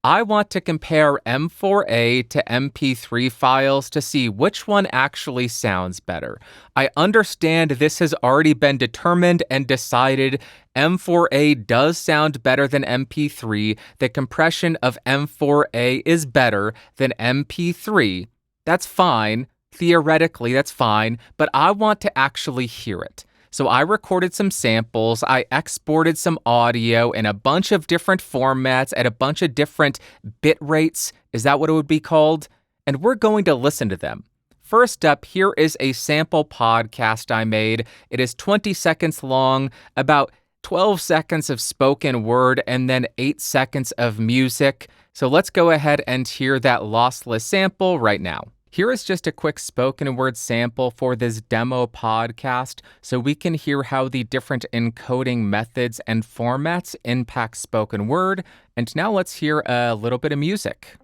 I want to compare M4a to MP3 files to see which one actually sounds better. I understand this has already been determined and decided. M4a does sound better than MP3. The compression of M4a is better than MP3. That's fine. Theoretically, that's fine, but I want to actually hear it. So I recorded some samples, I exported some audio in a bunch of different formats at a bunch of different bit rates. Is that what it would be called? And we're going to listen to them. First up, here is a sample podcast I made. It is 20 seconds long, about 12 seconds of spoken word, and then 8 seconds of music. So let's go ahead and hear that lossless sample right now. Here is just a quick spoken word sample for this demo podcast so we can hear how the different encoding methods and formats impact spoken word. And now let's hear a little bit of music.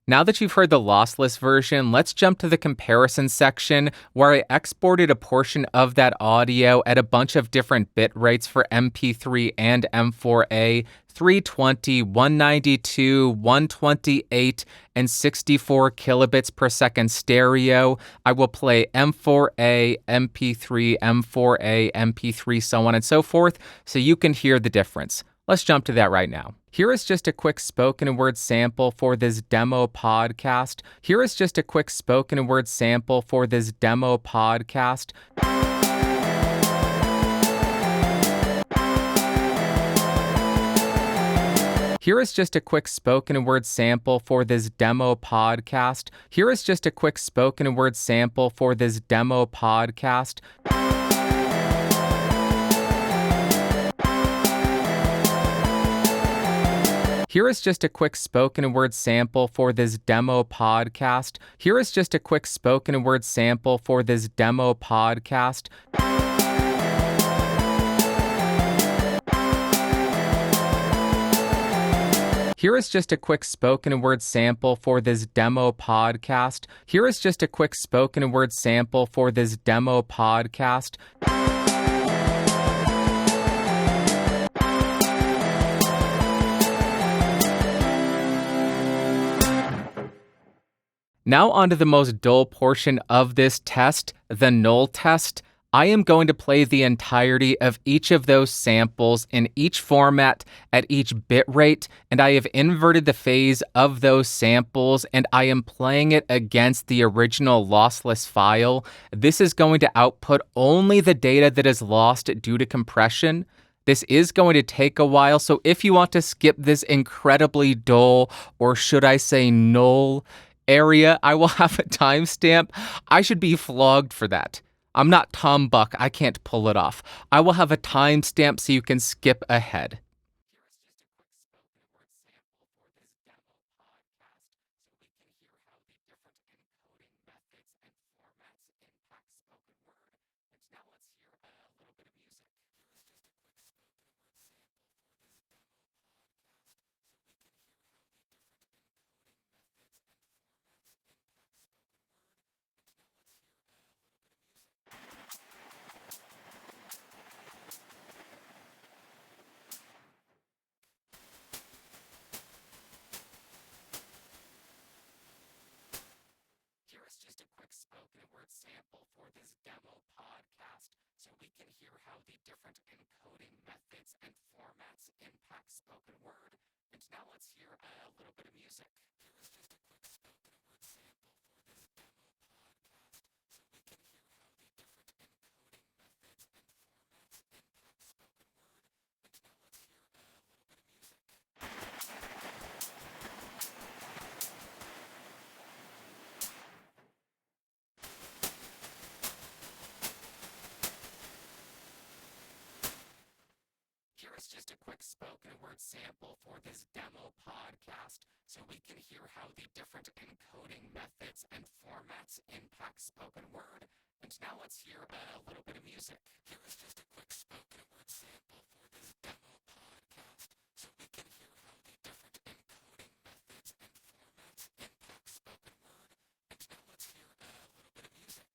Now that you've heard the lossless version, let's jump to the comparison section where I exported a portion of that audio at a bunch of different bit rates for MP3 and M4a, 320, 192, 128, and 64 kilobits per second stereo. I will play M4a, MP3, M4a, MP3, so on and so forth, so you can hear the difference. Let's jump to that right now. Here is just a quick spoken word sample for this demo podcast. Here is just a quick spoken word sample for this demo podcast. Here is just a quick spoken word sample for this demo podcast. Here is just a quick spoken word sample for this demo podcast. Here is just a quick spoken word sample for this demo podcast. Here is just a quick spoken word sample for this demo podcast. Here is just a quick spoken word sample for this demo podcast. Here is just a quick spoken word sample for this demo podcast. Now onto the most dull portion of this test, the null test. I am going to play the entirety of each of those samples in each format at each bit rate, and I have inverted the phase of those samples, and I am playing it against the original lossless file. This is going to output only the data that is lost due to compression. This is going to take a while, so if you want to skip this incredibly dull, or should I say null, area, I will have a timestamp. I should be flogged for that. I'm not Tom Buck. I can't pull it off. I will have a timestamp so you can skip ahead. Spoken word sample for this demo podcast so we can hear how the different encoding methods and formats impact spoken word. And now let's hear a little bit of music. Here is just a quick spoken word sample for this demo podcast so we can hear how the different encoding methods and formats impact spoken word. And now let's hear a little bit of music. Here is just a quick spoken word sample for this demo podcast so we can hear how the different encoding methods and formats impact spoken word. And now let's hear a little bit of music. Here is just a quick spoken word sample for this demo podcast so we can hear how the different encoding methods and formats impact spoken word. And now let's hear a little bit of music.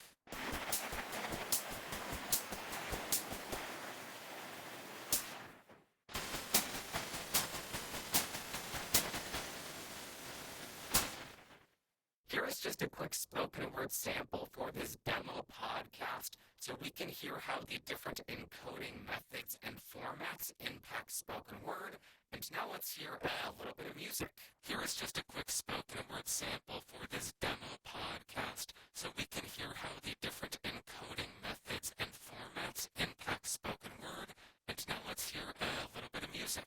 just a quick spoken word sample for this demo podcast so we can hear how the different encoding methods and formats impact spoken word. And now let's hear a little bit of music. Here is just a quick spoken word sample for this demo podcast so we can hear how the different encoding methods and formats impact spoken word. And now let's hear a little bit of music.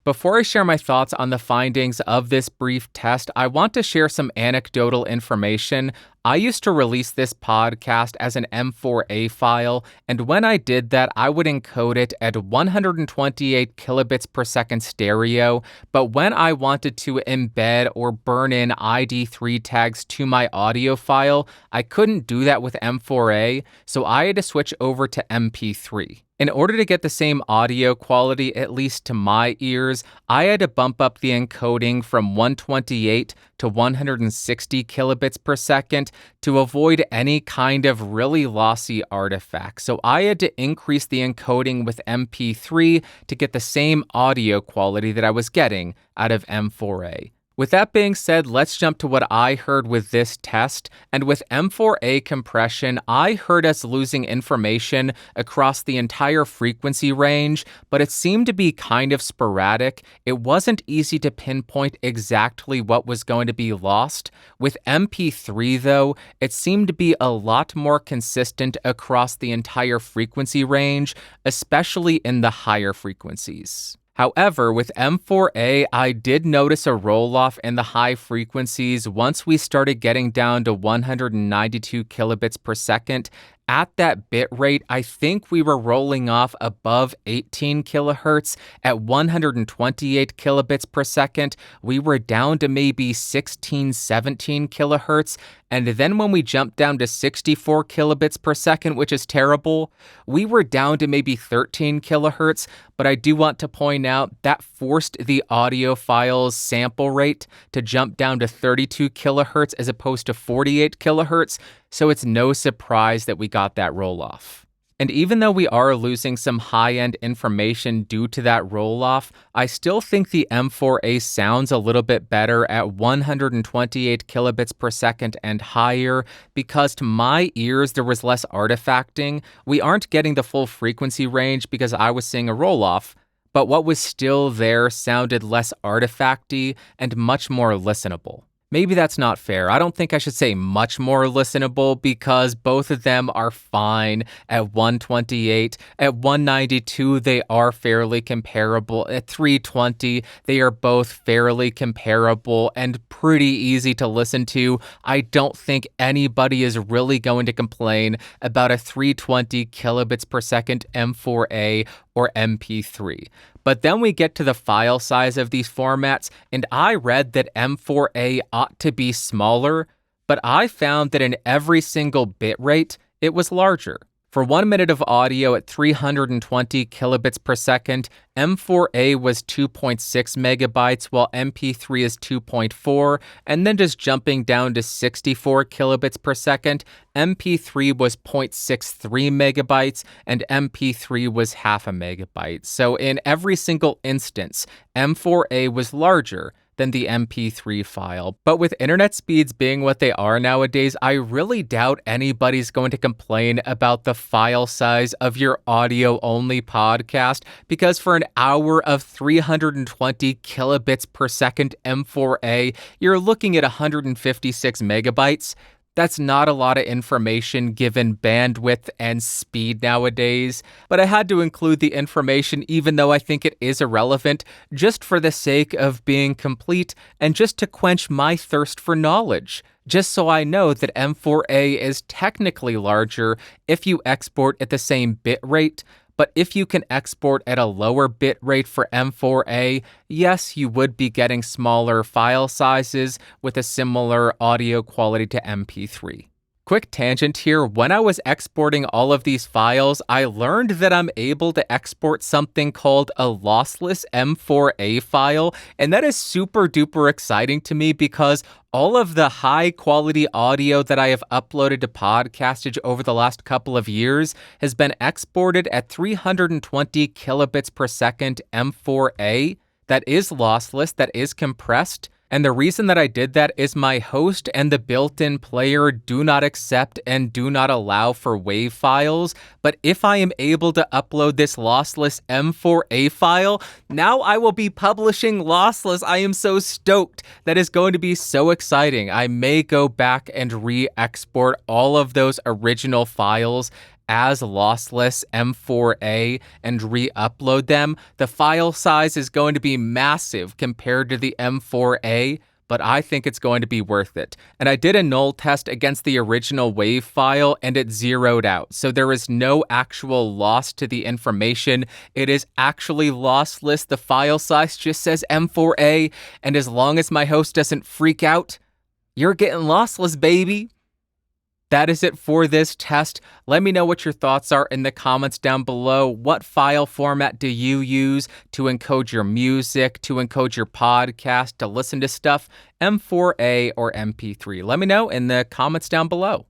Before I share my thoughts on the findings of this brief test, I want to share some anecdotal information. I used to release this podcast as an M4a file, and when I did that, I would encode it at 128 kilobits per second stereo, but when I wanted to embed or burn in ID3 tags to my audio file, I couldn't do that with M4a, so I had to switch over to MP3. In order to get the same audio quality, at least to my ears, I had to bump up the encoding from 128 to 160 kilobits per second to avoid any kind of really lossy artifacts. So I had to increase the encoding with MP3 to get the same audio quality that I was getting out of M4a. With that being said, let's jump to what I heard with this test. And with M4a compression, I heard us losing information across the entire frequency range, but it seemed to be kind of sporadic. It wasn't easy to pinpoint exactly what was going to be lost. With MP3, though, it seemed to be a lot more consistent across the entire frequency range, especially in the higher frequencies. However, with M4a, I did notice a roll-off in the high frequencies once we started getting down to 192 kilobits per second. At that bit rate, I think we were rolling off above 18 kilohertz. At 128 kilobits per second, we were down to maybe 16, 17 kilohertz. And then when we jumped down to 64 kilobits per second, which is terrible, we were down to maybe 13 kilohertz. But I do want to point out that forced the audio file's sample rate to jump down to 32 kilohertz as opposed to 48 kilohertz. So it's no surprise that we got that roll-off. And even though we are losing some high-end information due to that roll-off, I still think the M4a sounds a little bit better at 128 kilobits per second and higher because to my ears there was less artifacting. We aren't getting the full frequency range because I was seeing a roll-off, but what was still there sounded less artifacty and much more listenable. Maybe that's not fair. I don't think I should say much more listenable because both of them are fine at 128. At 192, they are fairly comparable. At 320, they are both fairly comparable and pretty easy to listen to. I don't think anybody is really going to complain about a 320 kilobits per second M4a or MP3. But then we get to the file size of these formats, and I read that M4a ought to be smaller, but I found that in every single bit rate, it was larger. For 1 minute of audio at 320 kilobits per second, M4a was 2.6 megabytes, while MP3 is 2.4, and then just jumping down to 64 kilobits per second, MP3 was 0.63 megabytes, and MP3 was half a megabyte. So in every single instance, M4a was larger than the MP3 file. But with internet speeds being what they are nowadays, I really doubt anybody's going to complain about the file size of your audio-only podcast, because for an hour of 320 kilobits per second M4a, you're looking at 156 megabytes. That's not a lot of information given bandwidth and speed nowadays, but I had to include the information even though I think it is irrelevant, just for the sake of being complete and just to quench my thirst for knowledge. Just so I know that M4a is technically larger if you export at the same bit rate, but if you can export at a lower bit rate for M4a, yes, you would be getting smaller file sizes with a similar audio quality to MP3. Quick tangent here. When I was exporting all of these files, I learned that I'm able to export something called a lossless M4a file, and that is super duper exciting to me because all of the high quality audio that I have uploaded to Podcastage over the last couple of years has been exported at 320 kilobits per second M4a. That is lossless, that is compressed. And the reason that I did that is my host and the built-in player do not accept and do not allow for WAV files. But if I am able to upload this lossless M4a file, now I will be publishing lossless. I am so stoked. That is going to be so exciting. I may go back and re-export all of those original files as lossless M4a and re-upload them. The file size is going to be massive compared to the M4a, but I think it's going to be worth it. And I did a null test against the original WAV file and it zeroed out. So there is no actual loss to the information. It is actually lossless. The file size just says M4a, and as long as my host doesn't freak out, you're getting lossless, baby. That is it for this test. Let me know what your thoughts are in the comments down below. What file format do you use to encode your music, to encode your podcast, to listen to stuff? M4a or MP3? Let me know in the comments down below.